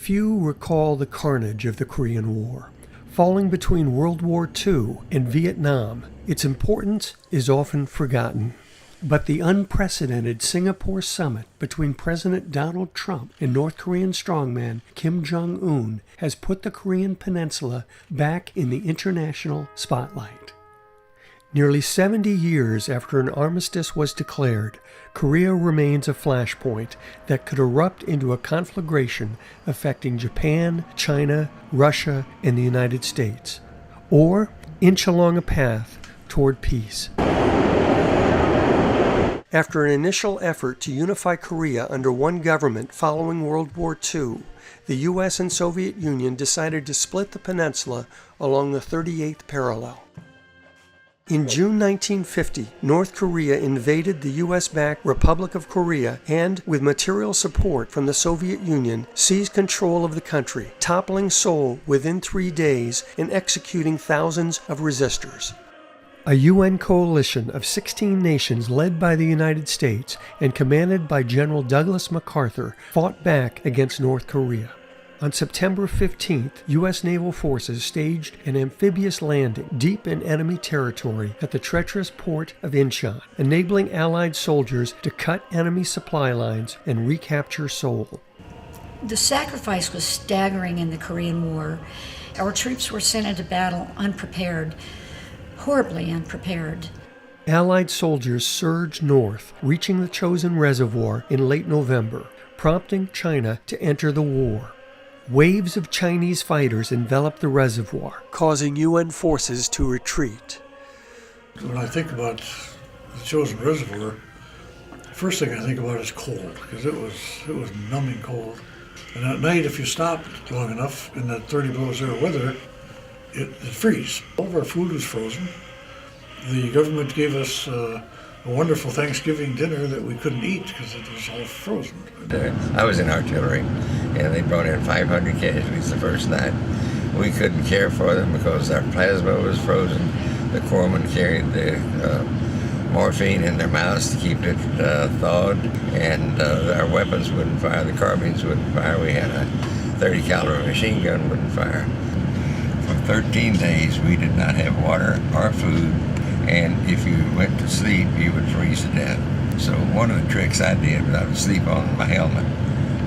Few recall the carnage of the Korean War. Falling between World War II and Vietnam, its importance is often forgotten. But the unprecedented Singapore summit between President Donald Trump and North Korean strongman Kim Jong-un has put the Korean peninsula back in the international spotlight. Nearly 70 years after an armistice was declared, Korea remains a flashpoint that could erupt into a conflagration affecting Japan, China, Russia, and the United States, or inch along a path toward peace. After an initial effort to unify Korea under one government following World War II, the U.S. and Soviet Union decided to split the peninsula along the 38th parallel. In June 1950, North Korea invaded the U.S.-backed Republic of Korea and, with material support from the Soviet Union, seized control of the country, toppling Seoul within 3 days and executing thousands of resistors. A UN coalition of 16 nations led by the United States and commanded by General Douglas MacArthur fought back against North Korea. On September 15th, U.S. naval forces staged an amphibious landing deep in enemy territory at the treacherous port of Incheon, enabling Allied soldiers to cut enemy supply lines and recapture Seoul. The sacrifice was staggering in the Korean War. Our troops were sent into battle unprepared. Horribly unprepared. Allied soldiers surged north, reaching the Chosin Reservoir in late November, prompting China to enter the war. Waves of Chinese fighters enveloped the reservoir, causing UN forces to retreat. When I think about the Chosin Reservoir, the first thing I think about is cold, because it was numbing cold. And at night, if you stopped long enough in that 30 below zero weather, it'd freeze. All of our food was frozen. The government gave us a wonderful Thanksgiving dinner that we couldn't eat because it was all frozen. I was in artillery, and they brought in 500 casualties the first night. We couldn't care for them because our plasma was frozen. The corpsmen carried the morphine in their mouths to keep it thawed, and our weapons wouldn't fire. The carbines wouldn't fire. We had a 30 caliber machine gun wouldn't fire. For 13 days, we did not have water or food, and if you went to sleep, you would freeze to death. So one of the tricks I did was I would sleep on my helmet,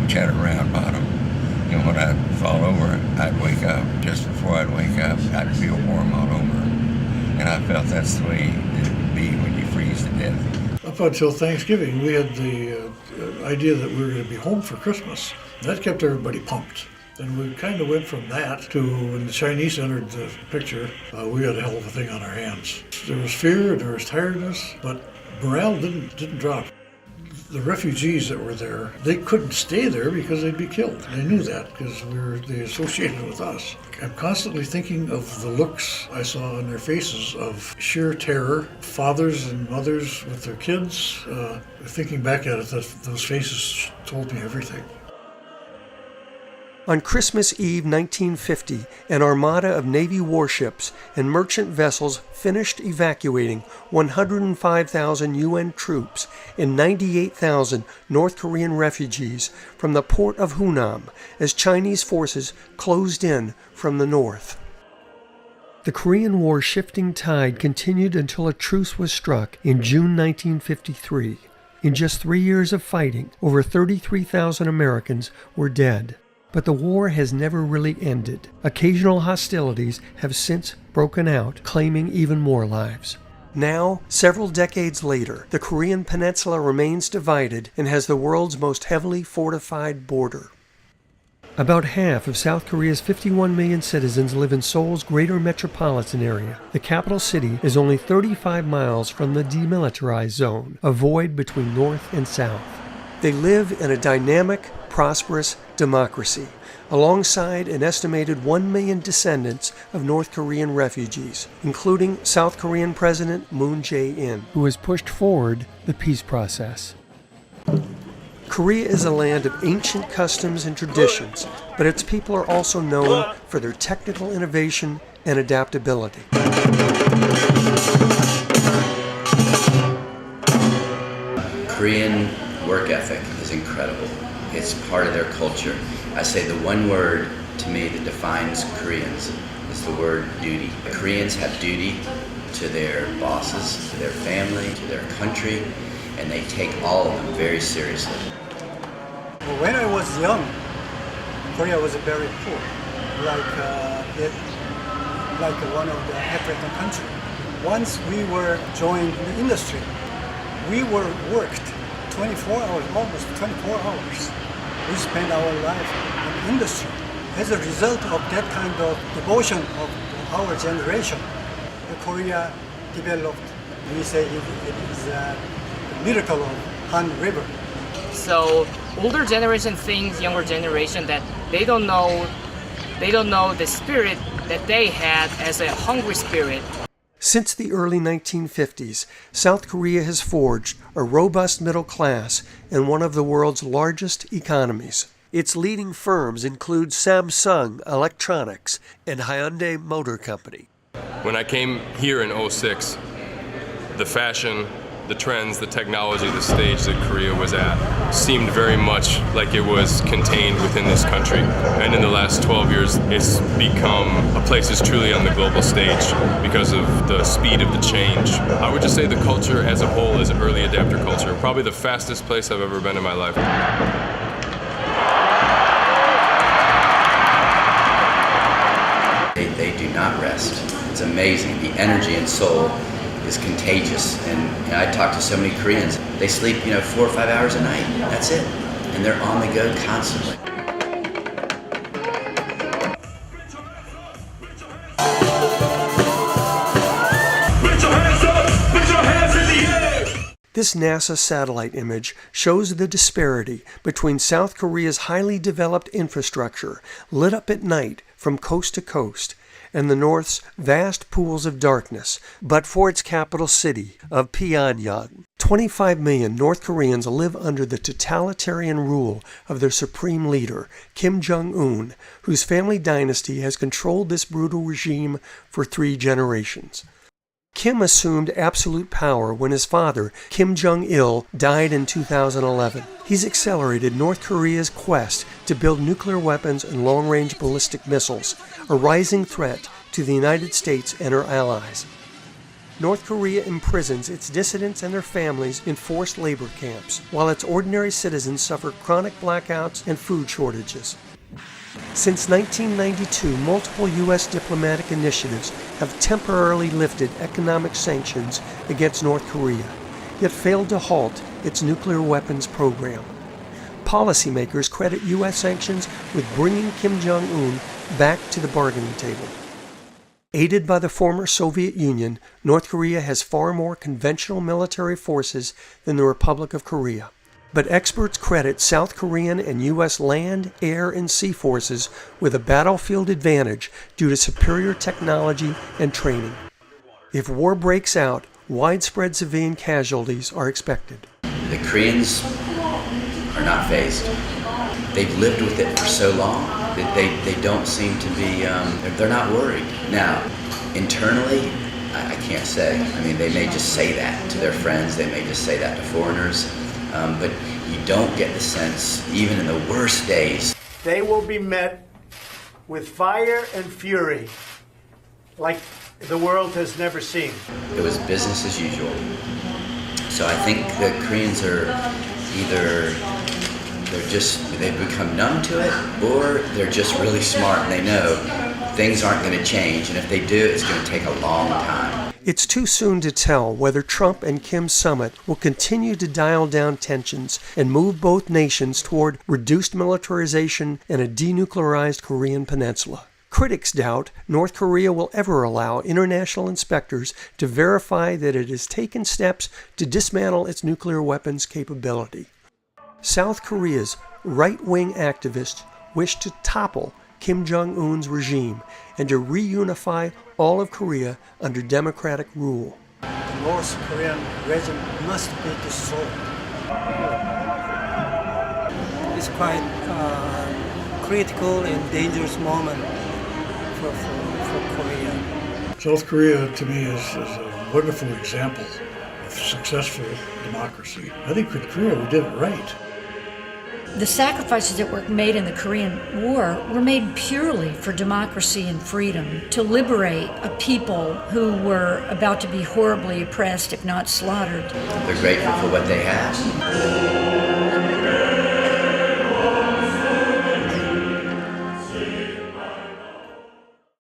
which had a round bottom. And when I'd fall over, I'd wake up. Just before I'd wake up, I'd feel warm all over. And I felt that's the way it would be when you freeze to death. Up until Thanksgiving, we had the idea that we were going to be home for Christmas. That kept everybody pumped. And we kind of went from that to when the Chinese entered the picture, we had a hell of a thing on our hands. There was fear, there was tiredness, but morale didn't drop. The refugees that were there, they couldn't stay there because they'd be killed. They knew that because they associated with us. I'm constantly thinking of the looks I saw on their faces of sheer terror, fathers and mothers with their kids. Thinking back at it, those faces told me everything. On Christmas Eve 1950, an armada of Navy warships and merchant vessels finished evacuating 105,000 UN troops and 98,000 North Korean refugees from the port of Hunnam as Chinese forces closed in from the north. The Korean War's shifting tide continued until a truce was struck in June 1953. In just 3 years of fighting, over 33,000 Americans were dead. But the war has never really ended. Occasional hostilities have since broken out, claiming even more lives. Now, several decades later, the Korean peninsula remains divided and has the world's most heavily fortified border. About half of South Korea's 51 million citizens live in Seoul's greater metropolitan area. The capital city is only 35 miles from the demilitarized zone, a void between north and south. They live in a dynamic, prosperous democracy, alongside an estimated 1 million descendants of North Korean refugees, including South Korean President Moon Jae-in, who has pushed forward the peace process. Korea is a land of ancient customs and traditions, but its people are also known for their technical innovation and adaptability. Korean work ethic is incredible. It's part of their culture. I say the one word to me that defines Koreans is the word duty. Koreans have duty to their bosses, to their family, to their country, and they take all of them very seriously. When I was young, Korea was very poor, like one of the African countries. Once we were joined the industry, we were worked 24 hours, almost 24 hours. We spent our life in the industry. As a result of that kind of devotion of our generation, Korea developed. We say it is a miracle of Han River. So older generation thinks younger generation that they don't know the spirit that they had as a hungry spirit. Since the early 1950s, South Korea has forged a robust middle class and one of the world's largest economies. Its leading firms include Samsung Electronics and Hyundai Motor Company. When I came here in '06, the fashion, the trends, the technology, the stage that Korea was at seemed very much like it was contained within this country. And in the last 12 years, it's become a place that's truly on the global stage because of the speed of the change. I would just say the culture as a whole is an early adapter culture. Probably the fastest place I've ever been in my life. They do not rest. It's amazing. The energy and soul is contagious. And I talk to so many Koreans. They sleep, 4 or 5 hours a night. That's it. And they're on the go constantly. This NASA satellite image shows the disparity between South Korea's highly developed infrastructure, lit up at night from coast to coast, and the North's vast pools of darkness, but for its capital city of Pyongyang. 25 million North Koreans live under the totalitarian rule of their supreme leader, Kim Jong-un, whose family dynasty has controlled this brutal regime for 3 generations. Kim assumed absolute power when his father, Kim Jong-il, died in 2011. He's accelerated North Korea's quest to build nuclear weapons and long-range ballistic missiles, a rising threat to the United States and her allies. North Korea imprisons its dissidents and their families in forced labor camps, while its ordinary citizens suffer chronic blackouts and food shortages. Since 1992, multiple U.S. diplomatic initiatives have temporarily lifted economic sanctions against North Korea, yet failed to halt its nuclear weapons program. Policymakers credit U.S. sanctions with bringing Kim Jong-un back to the bargaining table. Aided by the former Soviet Union, North Korea has far more conventional military forces than the Republic of Korea. But experts credit South Korean and U.S. land, air, and sea forces with a battlefield advantage due to superior technology and training. If war breaks out, widespread civilian casualties are expected. The Koreans are not fazed. They've lived with it for so long that they don't seem to be, they're not worried. Now, internally, I can't say. I mean, they may just say that to their friends, they may just say that to foreigners. But you don't get the sense, even in the worst days. They will be met with fire and fury like the world has never seen. It was business as usual. So I think the Koreans are either they've become numb to it, or they're just really smart and they know things aren't going to change, and if they do, it's going to take a long time. It's too soon to tell whether Trump and Kim's summit will continue to dial down tensions and move both nations toward reduced militarization and a denuclearized Korean peninsula. Critics doubt North Korea will ever allow international inspectors to verify that it has taken steps to dismantle its nuclear weapons capability. South Korea's right-wing activists wish to topple Kim Jong-un's regime and to reunify all of Korea under democratic rule. The North Korean regime must be destroyed. It's quite a critical and dangerous moment for Korea. South Korea, to me, is a wonderful example of successful democracy. I think with Korea we did it right. The sacrifices that were made in the Korean War were made purely for democracy and freedom, to liberate a people who were about to be horribly oppressed, if not slaughtered. They're grateful for what they have.